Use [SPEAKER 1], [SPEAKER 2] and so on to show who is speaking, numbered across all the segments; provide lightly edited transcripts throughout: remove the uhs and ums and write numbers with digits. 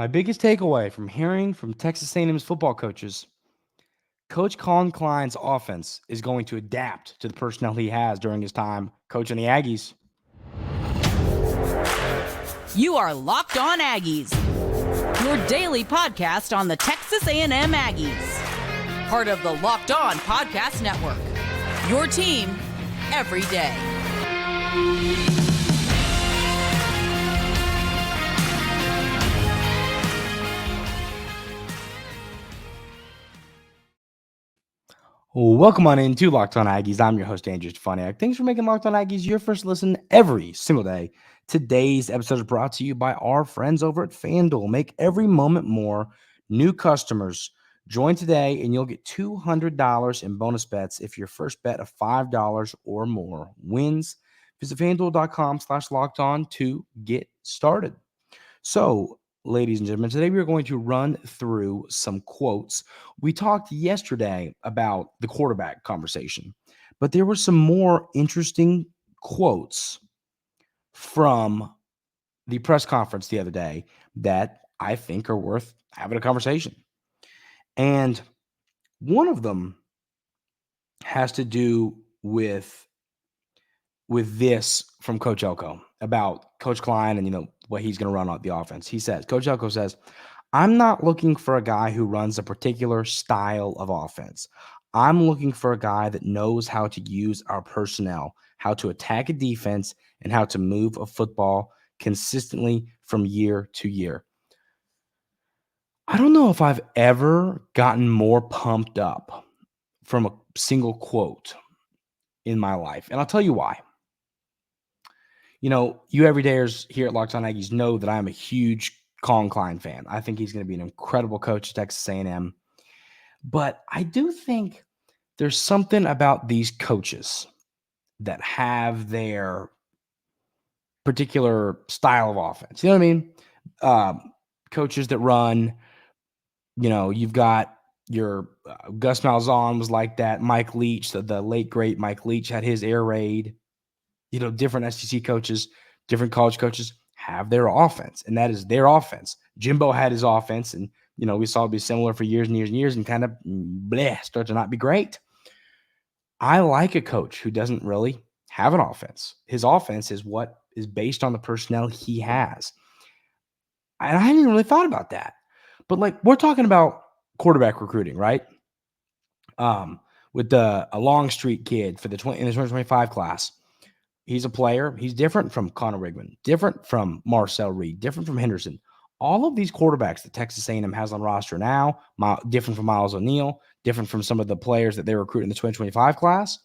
[SPEAKER 1] My biggest takeaway from hearing from Texas A&M's football coaches, Coach Collin Klein's offense is going to adapt to the personnel he has during his time coaching the Aggies.
[SPEAKER 2] You are Locked On Aggies, your daily podcast on the Texas A&M Aggies. Part of the Locked On Podcast Network, your team every day.
[SPEAKER 1] Welcome on into Locked On Aggies. I'm your host, Andrew Stefaniak. Thanks for making Locked On Aggies your first listen every single day. Today's episode is brought to you by our friends over at FanDuel. Make every moment more. New customers, join today and you'll get $200 in bonus bets if your first bet of $5 or more wins. Visit FanDuel.com/lockedon to get started. So, ladies and gentlemen, today we're going to run through some quotes. We talked yesterday about the quarterback conversation, but there were some more interesting quotes from the press conference the other day that I think are worth having a conversation. And one of them has to do with this from Coach Elko about Coach Klein and, what he's going to run on the offense. He says, Coach Elko says, I'm not looking for a guy who runs a particular style of offense. I'm looking for a guy that knows how to use our personnel, how to attack a defense, and how to move a football consistently from year to year. I don't know if I've ever gotten more pumped up from a single quote in my life. And I'll tell you why. You everydayers here at Locked On Aggies know that I'm a huge Collin Klein fan. I think he's going to be an incredible coach at Texas A&M. But I do think there's something about these coaches that have their particular style of offense. You know what I mean? Coaches that run, you've got your Gus Malzahn was like that. Mike Leach, the late, great Mike Leach had his air raid. Different SEC coaches, different college coaches have their offense, and that is their offense. Jimbo had his offense, and, we saw it be similar for years and years and years and kind of start to not be great. I like a coach who doesn't really have an offense. His offense is what is based on the personnel he has. And I hadn't really thought about that. But, we're talking about quarterback recruiting, right? With a Longstreet kid in the 2025 class. He's a player. He's different from Connor Rigman, different from Marcel Reed, different from Henderson. All of these quarterbacks that Texas A&M has on roster now, different from Miles O'Neal, different from some of the players that they recruit in the 2025 class,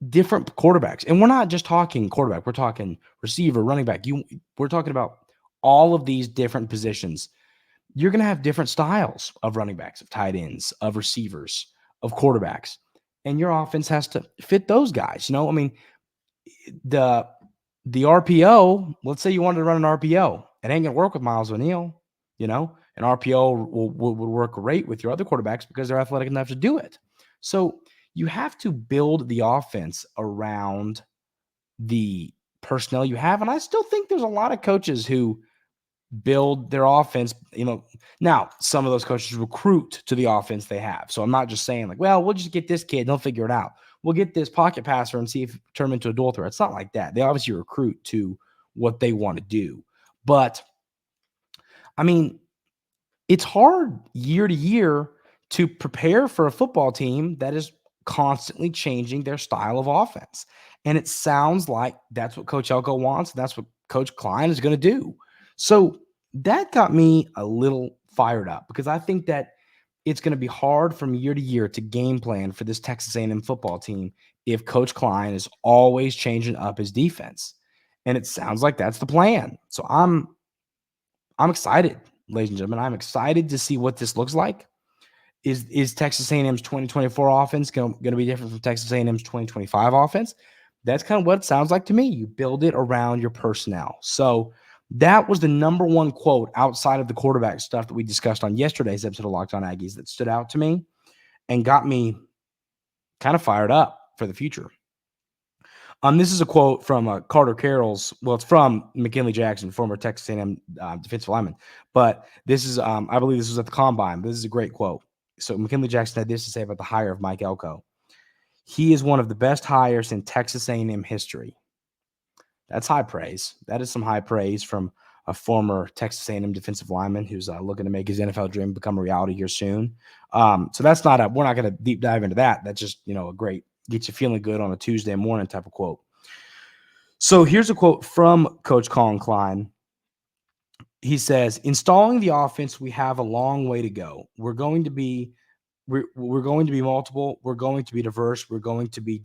[SPEAKER 1] different quarterbacks. And we're not just talking quarterback. We're talking receiver, running back. We're talking about all of these different positions. You're going to have different styles of running backs, of tight ends, of receivers, of quarterbacks. And your offense has to fit those guys. The RPO, let's say you wanted to run an RPO. It ain't going to work with Miles O'Neal, An RPO would work great with your other quarterbacks because they're athletic enough to do it. So you have to build the offense around the personnel you have. And I still think there's a lot of coaches who build their offense, now some of those coaches recruit to the offense they have. So I'm not just saying we'll just get this kid and they'll figure it out. We'll get this pocket passer and see if it turn him into a dual threat. It's not like that. They obviously recruit to what they want to do. But, it's hard year to year to prepare for a football team that is constantly changing their style of offense. And it sounds like that's what Coach Elko wants. And that's what Coach Klein is going to do. So that got me a little fired up because I think that it's going to be hard from year to year to game plan for this Texas A&M football team if Coach Klein is always changing up his defense. And it sounds like that's the plan. So I'm excited, ladies and gentlemen. I'm excited to see what this looks like. Is Texas A&M's 2024 offense going to be different from Texas A&M's 2025 offense? That's kind of what it sounds like to me. You build it around your personnel. So that was the number one quote outside of the quarterback stuff that we discussed on yesterday's episode of Locked On Aggies that stood out to me and got me kind of fired up for the future. This is a quote from Carter Carroll's. Well, it's from McKinley Jackson, former Texas A&M defensive lineman. But this is, I believe this was at the Combine. This is a great quote. So McKinley Jackson had this to say about the hire of Mike Elko. He is one of the best hires in Texas A&M history. That's high praise. That is some high praise from a former Texas A&M defensive lineman who's looking to make his NFL dream become a reality here soon. So that's not we're not going to deep dive into that. That's just, a great, gets you feeling good on a Tuesday morning type of quote. So here's a quote from Coach Collin Klein. He says, installing the offense, we have a long way to go. We're going to be multiple. We're going to be diverse. We're going to be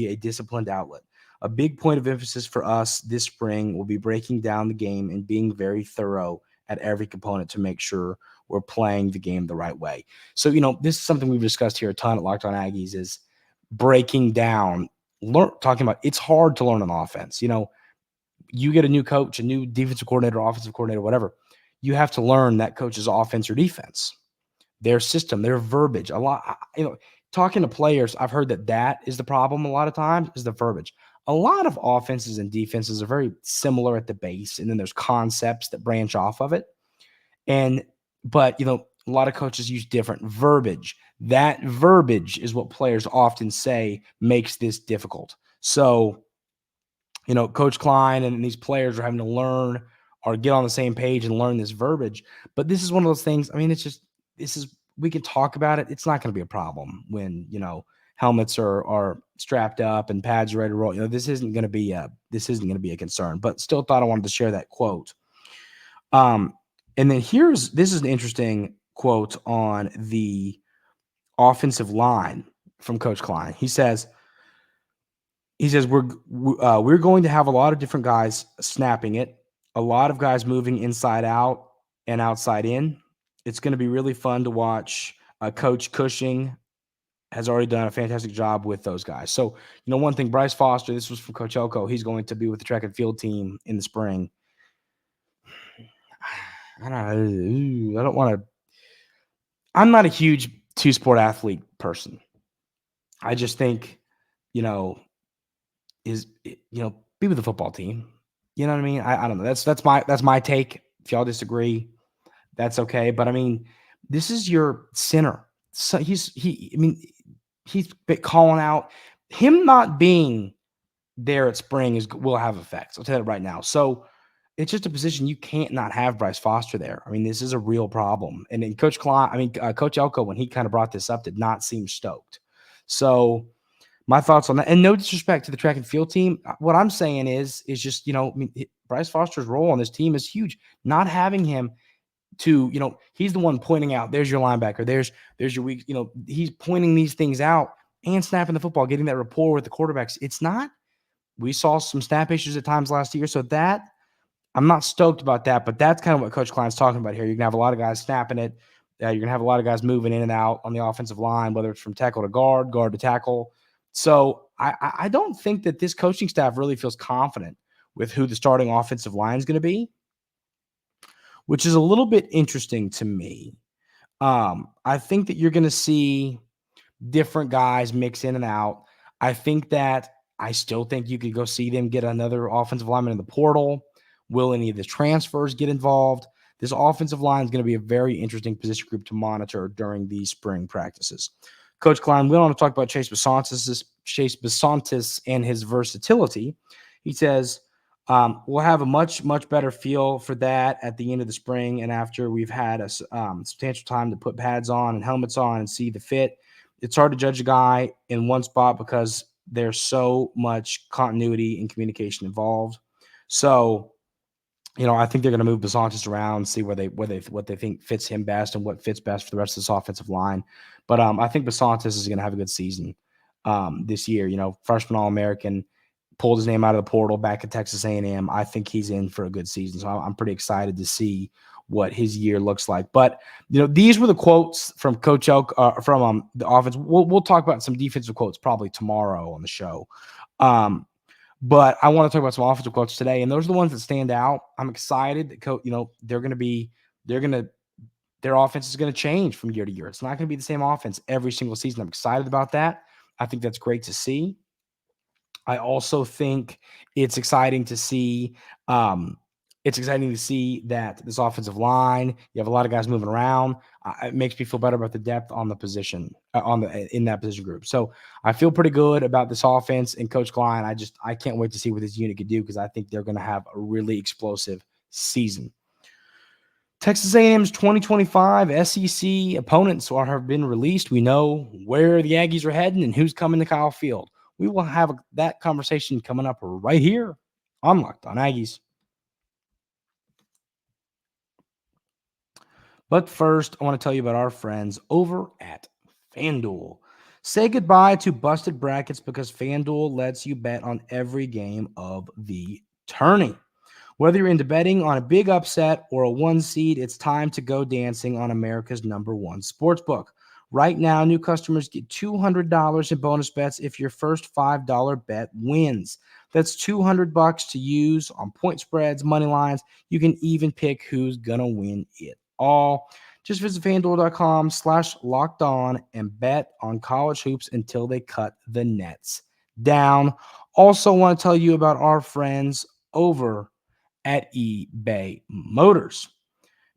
[SPEAKER 1] a disciplined outlet. A big point of emphasis for us this spring will be breaking down the game and being very thorough at every component to make sure we're playing the game the right way. So, this is something we've discussed here a ton at Locked On Aggies is breaking down, talking about it's hard to learn an offense. You get a new coach, a new defensive coordinator, offensive coordinator, whatever. You have to learn that coach's offense or defense, their system, their verbiage. A lot, talking to players, I've heard that is the problem a lot of times is the verbiage. A lot of offenses and defenses are very similar at the base, and then there's concepts that branch off of it. But a lot of coaches use different verbiage. That verbiage is what players often say makes this difficult. So, Coach Klein and these players are having to learn or get on the same page and learn this verbiage. But this is one of those things. I mean, we can talk about it. It's not going to be a problem when, helmets are strapped up and pads are ready to roll. This isn't going to be a concern, but still thought I wanted to share that quote. And then this is an interesting quote on the offensive line from Coach Klein. He says we're going to have a lot of different guys snapping it, a lot of guys moving inside out and outside in. It's going to be really fun to watch. Coach Cushing has already done a fantastic job with those guys. So, one thing, Bryce Foster, this was from Coach Elko. He's going to be with the track and field team in the spring. I'm not a huge two-sport athlete person. I just think, be with the football team. You know what I mean? I don't know. That's my take. If y'all disagree, that's okay. But I mean, this is your center. So he's been calling out. Him not being there at spring will have effects. I'll tell you that right now. So it's just a position you can't not have Bryce Foster there. I mean, this is a real problem. And then Coach Elko, when he kind of brought this up, did not seem stoked. So my thoughts on that, and no disrespect to the track and field team. What I'm saying is just, Bryce Foster's role on this team is huge. Not having him to, he's the one pointing out, there's your linebacker, there's your weak, he's pointing these things out and snapping the football, getting that rapport with the quarterbacks. We saw some snap issues at times last year. So that, I'm not stoked about that, but that's kind of what Coach Klein's talking about here. You're going to have a lot of guys snapping it. You're going to have a lot of guys moving in and out on the offensive line, whether it's from tackle to guard to tackle. So I don't think that this coaching staff really feels confident with who the starting offensive line is going to be, which is a little bit interesting to me. I think that you're going to see different guys mix in and out. I still think you could go see them get another offensive lineman in the portal. Will any of the transfers get involved? This offensive line is going to be a very interesting position group to monitor during these spring practices. Coach Klein went on to talk about Chase Bisontis and his versatility. He says, we'll have a much, much better feel for that at the end of the spring and after we've had a substantial time to put pads on and helmets on and see the fit. It's hard to judge a guy in one spot because there's so much continuity and communication involved. So, I think they're going to move Bisontis around, see what they think fits him best and what fits best for the rest of this offensive line. But I think Bisontis is going to have a good season this year. Freshman All-American, pulled his name out of the portal back at Texas A&M. I think he's in for a good season. So I'm pretty excited to see what his year looks like. But, these were the quotes from Coach Elko, from the offense. We'll talk about some defensive quotes probably tomorrow on the show. But I want to talk about some offensive quotes today, and those are the ones that stand out. I'm excited that their offense is going to change from year to year. It's not going to be the same offense every single season. I'm excited about that. I think that's great to see. I also think it's exciting to see. It's exciting to see that this offensive line. You have a lot of guys moving around. It makes me feel better about the depth on the position in that position group. So I feel pretty good about this offense and Coach Klein. I can't wait to see what this unit could do because I think they're going to have a really explosive season. Texas A&M's 2025 SEC opponents have been released. We know where the Aggies are heading and who's coming to Kyle Field. We will have that conversation coming up right here on Locked On Aggies. But first, I want to tell you about our friends over at FanDuel. Say goodbye to busted brackets because FanDuel lets you bet on every game of the tourney. Whether you're into betting on a big upset or a one seed, it's time to go dancing on America's #1 sportsbook. Right now, new customers get $200 in bonus bets if your first $5 bet wins. That's $200 to use on point spreads, money lines. You can even pick who's going to win it all. Just visit FanDuel.com/lockedon and bet on college hoops until they cut the nets down. Also want to tell you about our friends over at eBay Motors.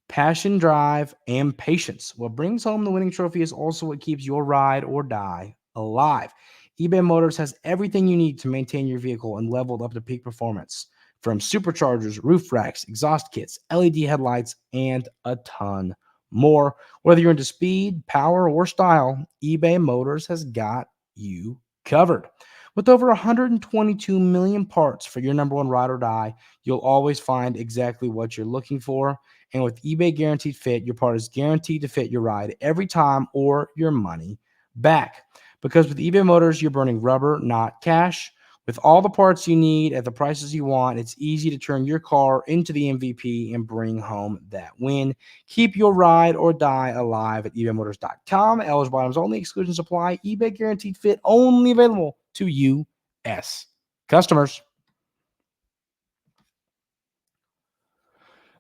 [SPEAKER 1] Passion, drive, and patience. What brings home the winning trophy is also what keeps your ride or die alive. eBay Motors has everything you need to maintain your vehicle and leveled up to peak performance. From superchargers, roof racks, exhaust kits, LED headlights, and a ton more. Whether you're into speed, power, or style, eBay Motors has got you covered. With over 122 million parts for your #1 ride or die, you'll always find exactly what you're looking for. And with eBay Guaranteed Fit, your part is guaranteed to fit your ride every time or your money back. Because with eBay Motors, you're burning rubber, not cash. With all the parts you need at the prices you want, it's easy to turn your car into the MVP and bring home that win. Keep your ride or die alive at ebaymotors.com. Eligible items only. Exclusions apply. eBay Guaranteed Fit only available to U.S. customers.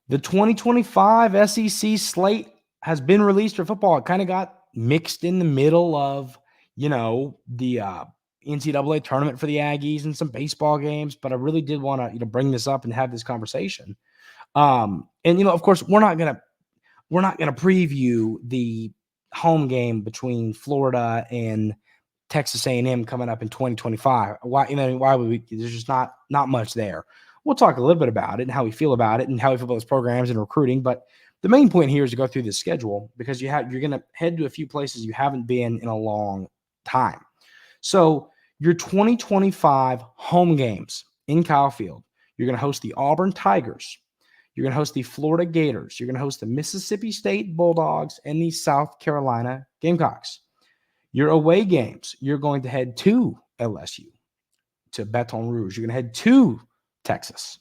[SPEAKER 1] The 2025 SEC slate has been released for football. It kind of got mixed in the middle of, the NCAA tournament for the Aggies and some baseball games, but I really did want to, bring this up and have this conversation. Of course, we're not gonna preview the home game between Florida and Texas A&M coming up in 2025. Why would we? There's just not much there. We'll talk a little bit about it and how we feel about it and how we feel about those programs and recruiting. But the main point here is to go through the schedule because you're going to head to a few places you haven't been in a long time. So your 2025 home games in Kyle Field, you're going to host the Auburn Tigers. You're going to host the Florida Gators. You're going to host the Mississippi State Bulldogs and the South Carolina Gamecocks. Your away games, you're going to head to LSU, to Baton Rouge. You're going to head to Texas.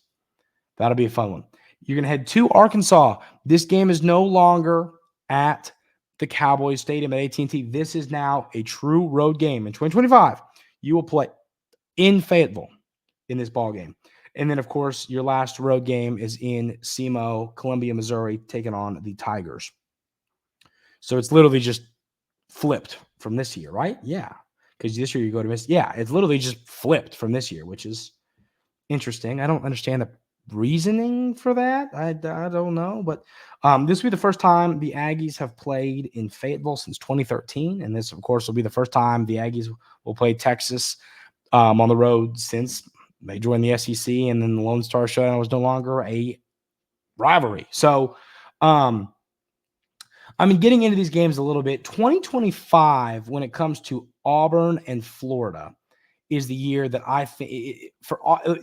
[SPEAKER 1] That'll be a fun one. You're going to head to Arkansas. This game is no longer at the Cowboys Stadium at AT&T. This is now a true road game. In 2025, you will play in Fayetteville in this ball game. And then, of course, your last road game is in SEMO, Columbia, Missouri, taking on the Tigers. So it's literally just flipped from this year, right? Yeah. Because this year you go to Miss. Yeah, it's literally just flipped from this year, which is interesting. I don't understand the reasoning for that. I don't know. But this will be the first time the Aggies have played in Fayetteville since 2013. And this, of course, will be the first time the Aggies will play Texas on the road since they joined the SEC. And then the Lone Star Showdown was no longer a rivalry. So, getting into these games a little bit, 2025, when it comes to Auburn and Florida, is the year that I think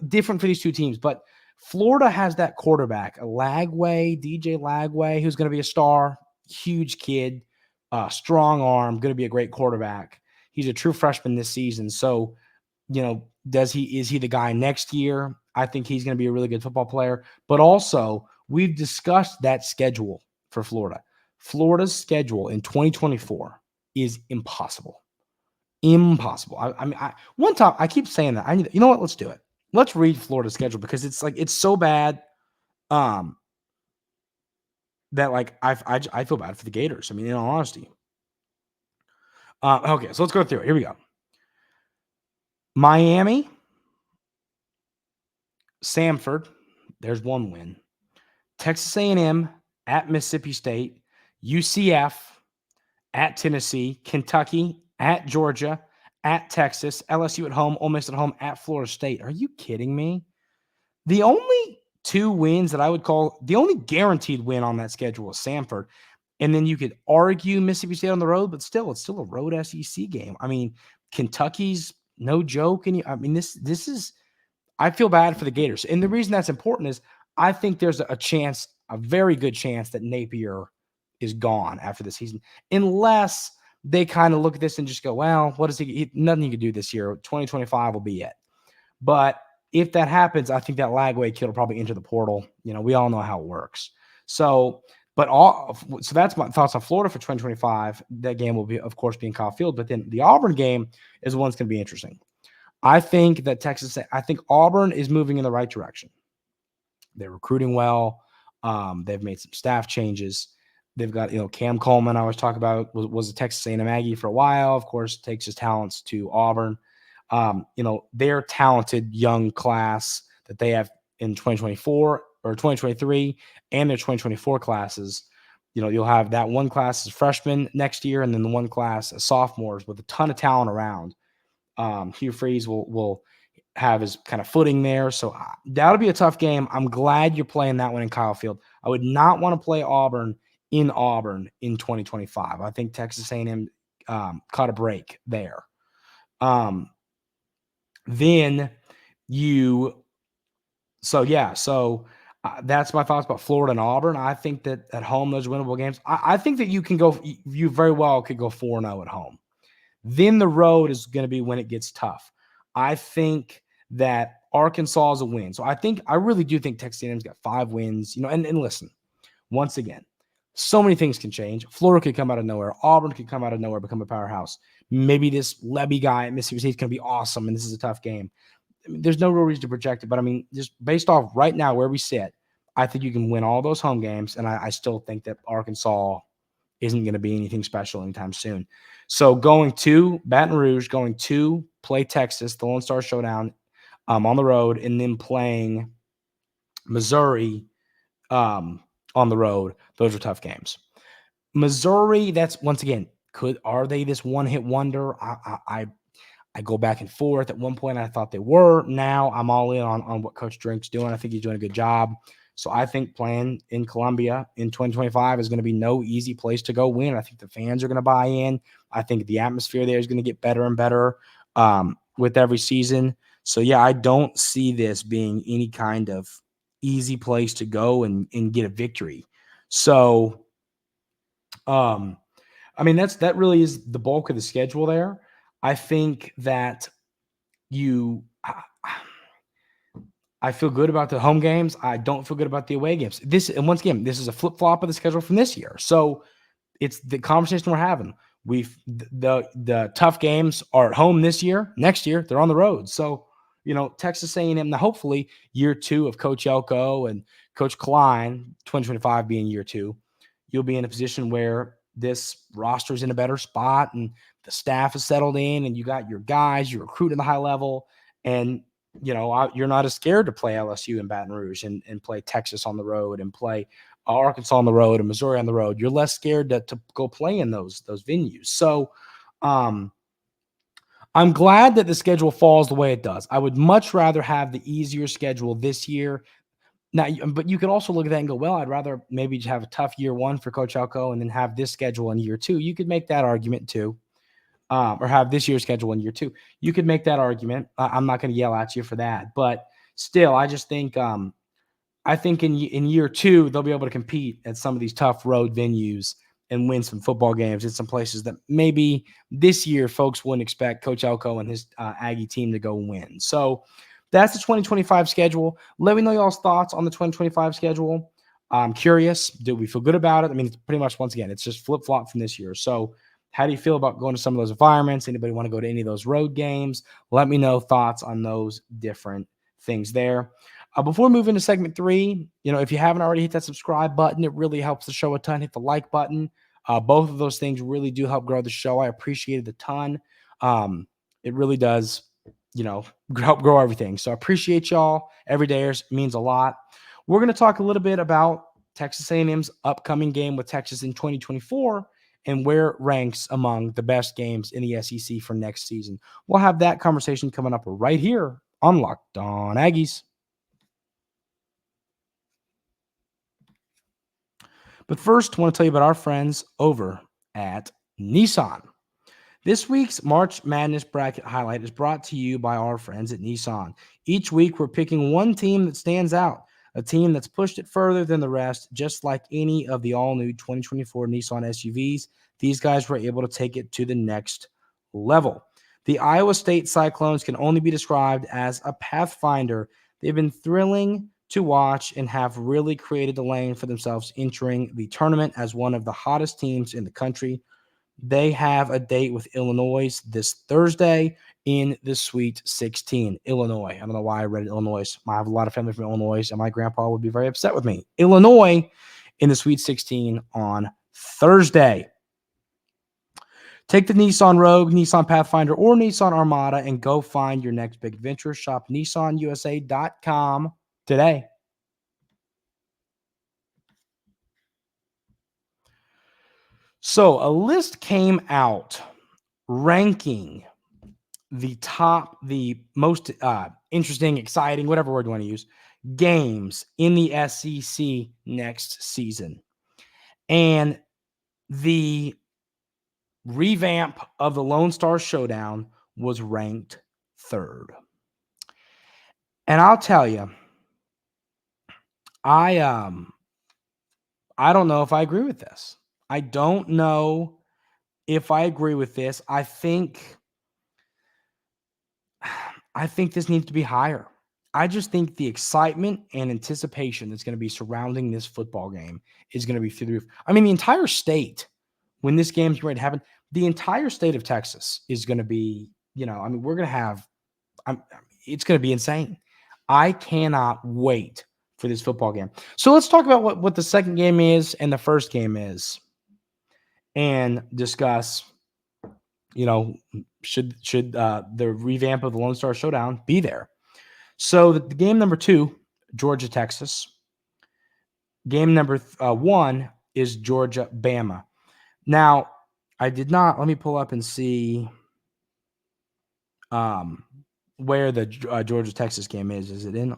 [SPEAKER 1] different for these two teams. But Florida has that quarterback, DJ Lagway, who's going to be a star, huge kid, strong arm, going to be a great quarterback. He's a true freshman this season. So, is he the guy next year? I think he's going to be a really good football player. But also, we've discussed that schedule for Florida. Florida's schedule in 2024 is impossible. Impossible. One time I keep saying that. You know what? Let's do it. Let's read Florida's schedule because it's so bad that I feel bad for the Gators. In all honesty. Okay, so let's go through it. Here we go. Miami, Samford, there's one win. Texas A&M at Mississippi State, UCF at Tennessee, Kentucky at Georgia, at Texas, LSU at home, Ole Miss at home, at Florida State. Are you kidding me? The only two wins that I would call the only guaranteed win on that schedule is Samford. And then you could argue Mississippi State on the road, but still, it's still a road SEC game. I mean, Kentucky's no joke. And this is, I feel bad for the Gators. And the reason that's important is I think there's a chance, a very good chance that Napier is gone after the season, unless they kind of look at this and just go, well, what is he? Nothing he can do this year. 2025 will be it. But if that happens, I think that Lagway kid will probably enter the portal. We all know how it works. So that's my thoughts on Florida for 2025. That game will be, of course, be in Kyle Field. But then the Auburn game is one's going to be interesting. I think Auburn is moving in the right direction. They're recruiting well. They've made some staff changes. They've got, Cam Coleman, I always talk about, was a Texas A&M Aggie for a while. Of course, takes his talents to Auburn. Their talented young class that they have in 2024 or 2023 and their 2024 classes, you'll have that one class as freshmen next year and then the one class as sophomores with a ton of talent around. Hugh Freeze will have his kind of footing there. So that'll be a tough game. I'm glad you're playing that one in Kyle Field. I would not want to play Auburn in 2025. I think Texas A&M caught a break there. That's my thoughts about Florida and Auburn. I think that at home, those are winnable games. I think that you very well could go 4-0 at home. Then the road is going to be when it gets tough. I think that Arkansas is a win. So I really do think Texas A&M's got 5 wins, and listen, once again, so many things can change. Florida could come out of nowhere. Auburn could come out of nowhere, become a powerhouse. Maybe this Levy guy at Mississippi State is going to be awesome, and this is a tough game. There's no real reason to project it, but just based off right now where we sit, I think you can win all those home games, and I still think that Arkansas isn't going to be anything special anytime soon. So going to Baton Rouge, going to play Texas, the Lone Star Showdown on the road, and then playing Missouri on the road. Those are tough games. Missouri, that's once again, are they this one-hit wonder? I go back and forth. At one point, I thought they were. Now I'm all in on what Coach Drink's doing. I think he's doing a good job. So I think playing in Columbia in 2025 is going to be no easy place to go win. I think the fans are going to buy in. I think the atmosphere there is going to get better and better with every season. So, yeah, I don't see this being any kind of easy place to go and get a victory. So, that really is the bulk of the schedule there. I think that I feel good about the home games. I don't feel good about the away games. Once again, this is a flip-flop of the schedule from this year. So it's the conversation we're having. The tough games are at home this year. Next year, they're on the road. So, Texas A&M, now hopefully year 2 of Coach Elko and Coach Klein, 2025 being year 2, you'll be in a position where this roster is in a better spot and the staff is settled in and you got your guys, you're recruiting at the high level, and you're not as scared to play LSU in Baton Rouge and play Texas on the road and play Arkansas on the road and Missouri on the road. You're less scared to go play in those venues. So I'm glad that the schedule falls the way it does. I would much rather have the easier schedule this year. Now, but you could also look at that and go, well, I'd rather maybe just have a tough year 1 for Coach Elko and then have this schedule in year 2. You could make that argument too. Or have this year's schedule in year 2. You could make that argument. I'm not going to yell at you for that, but still, I just think I think in year 2 they'll be able to compete at some of these tough road venues and win some football games in some places that maybe this year folks wouldn't expect Coach Elko and his Aggie team to go win. So that's the 2025 schedule. Let me know y'all's thoughts on the 2025 schedule. I'm curious. Do we feel good about it? It's pretty much, once again, it's just flip-flop from this year. So how do you feel about going to some of those environments? Anybody want to go to any of those road games? Let me know thoughts on those different things there. Before we move into segment 3, if you haven't already hit that subscribe button, it really helps the show a ton. Hit the like button. Both of those things really do help grow the show. I appreciate it a ton. It really does. help grow everything. So I appreciate y'all. Everydayers means a lot. We're going to talk a little bit about Texas A&M's upcoming game with Texas in 2024 and where it ranks among the best games in the SEC for next season. We'll have that conversation coming up right here on Locked On Aggies. But first, I want to tell you about our friends over at Nissan. This week's March Madness Bracket Highlight is brought to you by our friends at Nissan. Each week, we're picking one team that stands out, a team that's pushed it further than the rest, just like any of the all-new 2024 Nissan SUVs. These guys were able to take it to the next level. The Iowa State Cyclones can only be described as a pathfinder. They've been thrilling to watch and have really created the lane for themselves entering the tournament as one of the hottest teams in the country. They have a date with Illinois this Thursday in the Sweet 16. Illinois. I don't know why I read Illinois. I have a lot of family from Illinois, and my grandpa would be very upset with me. Illinois in the Sweet 16 on Thursday. Take the Nissan Rogue, Nissan Pathfinder, or Nissan Armada and go find your next big adventure. Shop nissanusa.com today. So a list came out ranking the most interesting, exciting, whatever word you want to use, games in the SEC next season. And the revamp of the Lone Star Showdown was ranked third. And I'll tell you, I don't know if I agree with this. I don't know if I agree with this. I think this needs to be higher. I just think the excitement and anticipation that's going to be surrounding this football game is going to be through the roof. I mean, the entire state, when this game's ready to happen, the entire state of Texas is going to be, we're going to have, it's going to be insane. I cannot wait for this football game. So let's talk about what the second game is and the first game is and discuss, should the revamp of the Lone Star Showdown be there? So the game number 2, Georgia, Texas. Game number 1 is Georgia, Bama. Now, let me pull up and see where the Georgia, Texas game is. Is it in?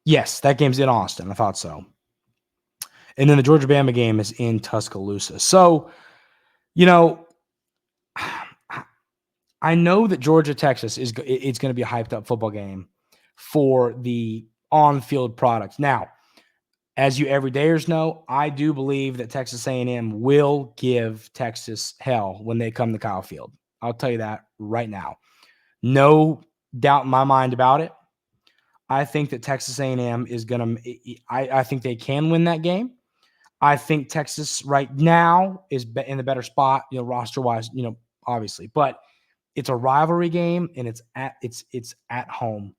[SPEAKER 1] Yes, that game's in Austin. I thought so. And then the Georgia, Bama game is in Tuscaloosa. So, I know that Georgia, Texas it's going to be a hyped up football game for the on-field product. Now, as you everydayers know, I do believe that Texas A&M will give Texas hell when they come to Kyle Field. I'll tell you that right now. No doubt in my mind about it. I think that Texas A&M is going to – I think they can win that game. I think Texas right now is in the better spot, roster-wise, obviously. But it's a rivalry game, and it's at home.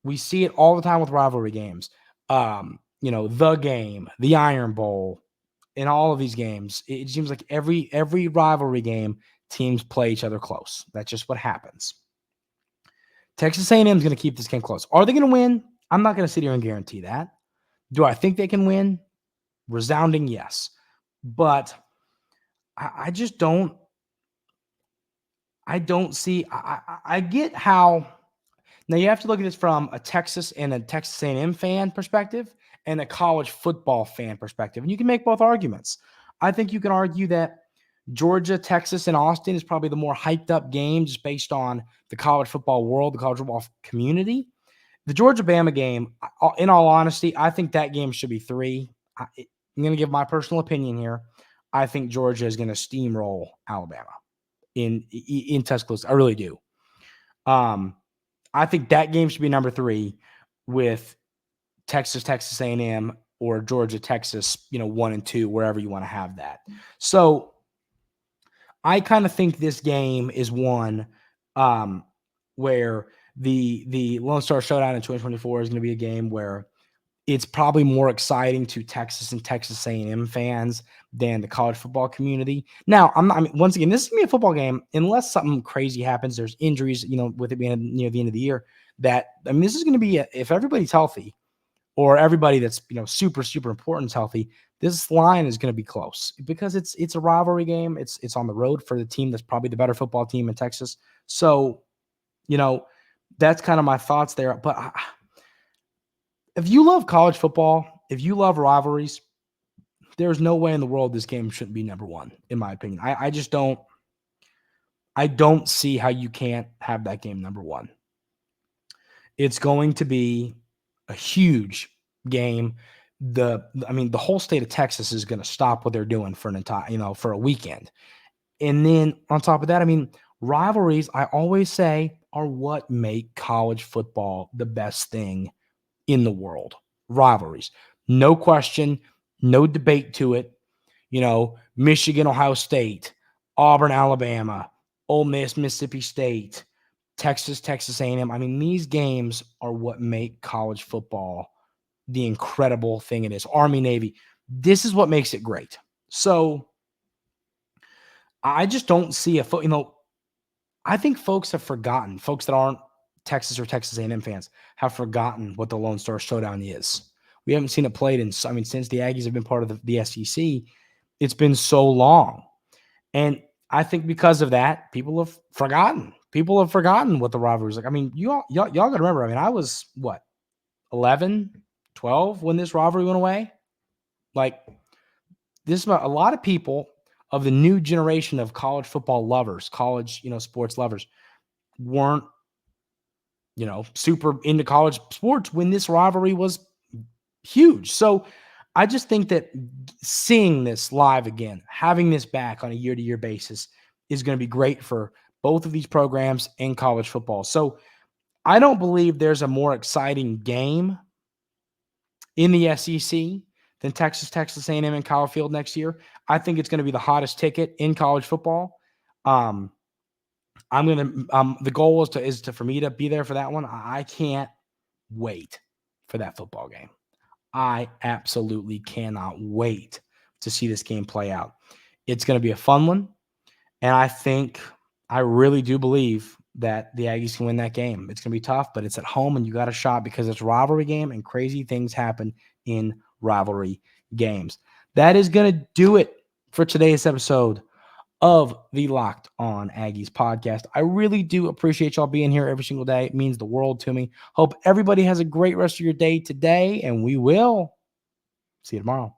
[SPEAKER 1] We see it all the time with rivalry games. The game, the Iron Bowl, in all of these games, it seems like every rivalry game, teams play each other close. That's just what happens. Texas A&M is going to keep this game close. Are they going to win? I'm not going to sit here and guarantee that. Do I think they can win? Resounding yes. But I just don't. I don't see. I get how. Now you have to look at this from a Texas and a Texas A&M fan perspective and a college football fan perspective, and you can make both arguments. I think you can argue that Georgia, Texas, and Austin is probably the more hyped up game just based on the college football world, the college football community. The Georgia-Bama game, in all honesty, I think that game should be 3. I'm going to give my personal opinion here. I think Georgia is going to steamroll Alabama in Tuscaloosa. I really do. I think that game should be number 3 with Texas A&M, or Georgia, Texas, 1 and 2, wherever you want to have that. So I kind of think this game is one where the Lone Star Showdown in 2024 is going to be a game where it's probably more exciting to Texas and Texas A&M fans than the college football community. Now, once again, this is going to be a football game unless something crazy happens. There's injuries, with it being near the end of the year. This is going to be if everybody's healthy or everybody that's super super important is healthy. This line is going to be close because it's a rivalry game. It's on the road for the team that's probably the better football team in Texas. So, that's kind of my thoughts there. But if you love college football, if you love rivalries, there's no way in the world this game shouldn't be number one, in my opinion. I just don't. I don't see how you can't have that game number one. It's going to be a huge game. The whole state of Texas is going to stop what they're doing for an entire, for a weekend. And then on top of that, rivalries, I always say, are what make college football the best thing in the world. Rivalries. No question, no debate to it. Michigan, Ohio State, Auburn, Alabama, Ole Miss, Mississippi State, Texas A&M. These games are what make college football the incredible thing it is. Army, Navy. This is what makes it great. So I just don't see I think folks have forgotten, folks that aren't Texas or Texas A&M fans have forgotten what the Lone Star Showdown is. We haven't seen it played since the Aggies have been part of the SEC. It's been so long. And I think because of that, people have forgotten. People have forgotten what the rivalry is like. Y'all got to remember, I was, 11, 12 when this rivalry went away? This is a lot of people of the new generation of college football lovers, college, sports lovers, weren't, super into college sports when this rivalry was huge. So I just think that seeing this live again, having this back on a year-to-year basis is going to be great for both of these programs in college football. So I don't believe there's a more exciting game in the SEC than Texas A&M and Kyle Field next year. I think it's going to be the hottest ticket in college football. The goal is for me to be there for that one. I can't wait for that football game. I absolutely cannot wait to see this game play out. It's going to be a fun one. And I really do believe that the Aggies can win that game. It's going to be tough, but it's at home and you got a shot because it's a rivalry game and crazy things happen in rivalry games. That is going to do it for today's episode of the Locked On Aggies podcast. I really do appreciate y'all being here every single day. It means the world to me. Hope everybody has a great rest of your day today, and we will see you tomorrow.